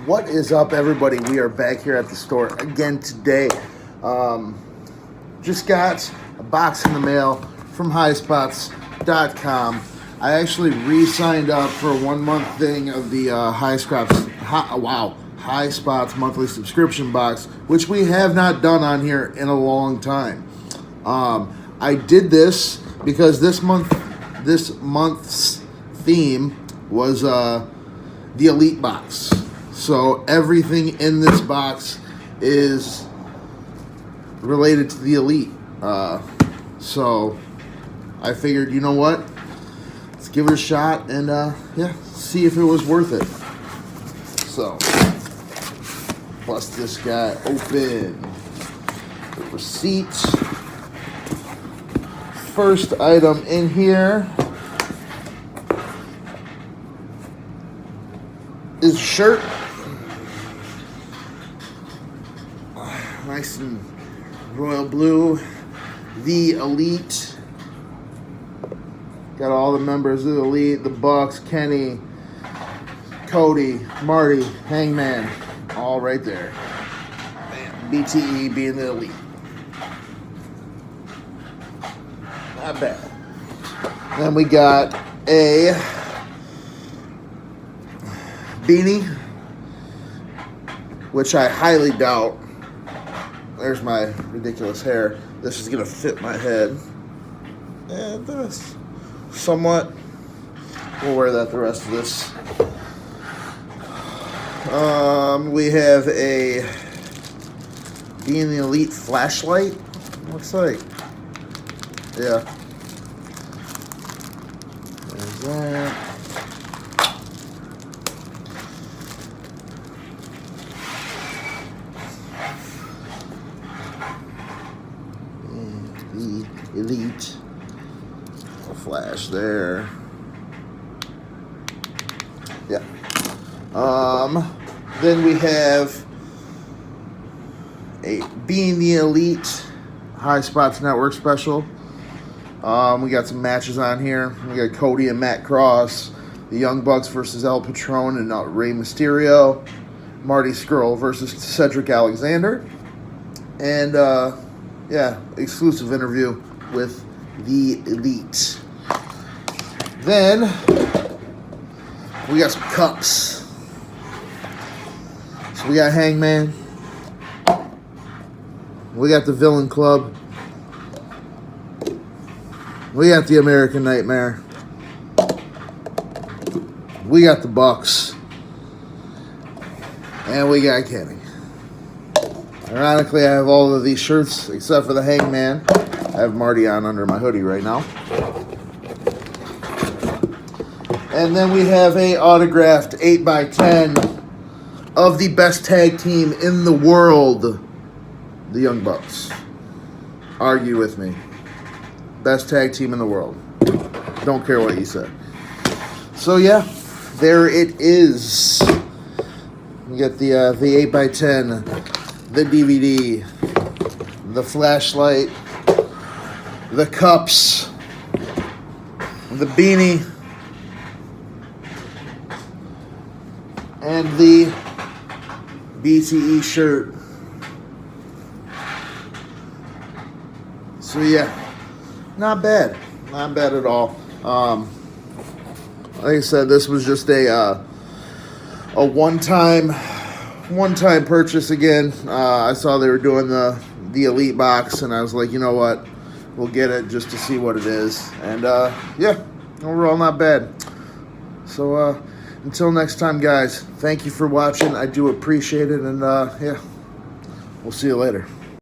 What is up, everybody? We are back here at the store again today. Just got a box in the mail from Highspots.com. I actually re-signed up for a 1 month thing of the Highspots monthly subscription box, which we have not done on here in a long time. I did this because this month's theme was the Elite box. So everything in this box is related to the Elite. So I figured, you know what? Let's give it a shot and see if it was worth it. So bust this guy open. The receipt. First item in here is a shirt. Nice and royal blue. The Elite. Got all the members of the Elite, the Bucks, Kenny, Cody, Marty, Hangman, all right there. BTE being the Elite. Not bad. Then we got a beanie, which I highly doubt. There's my ridiculous hair. This is gonna fit my head. And this, somewhat. We'll wear that the rest of this. We have a Being the Elite flashlight. Looks like. Yeah. There's that. The Elite. Flash there. Yeah. Then we have a Being the Elite Highspots Network special. We got some matches on here. We got Cody and Matt Cross, the Young Bucks versus El Patron and Rey Mysterio, Marty Scurll versus Cedric Alexander, and exclusive interview with the Elite. Then we got some cups. So we got Hangman. We got the Villain Club. We got the American Nightmare. We got the Bucks. And we got Kenny. Ironically, I have all of these shirts except for the Hangman. I have Marty on under my hoodie right now. And then we have a autographed 8x10 of the best tag team in the world, the Young Bucks. Argue with me. Best tag team in the world. Don't care what you say. So yeah, there it is. You get the 8x10, the DVD, the flashlight, the cups, the beanie, and the BTE shirt. So yeah, not bad. Not bad at all. Like I said, this was just a one-time purchase again. I saw they were doing the Elite box, and I was like, you know what? We'll get it just to see what it is. And yeah, overall not bad. So until next time, guys, thank you for watching. I do appreciate it, and yeah, we'll see you later.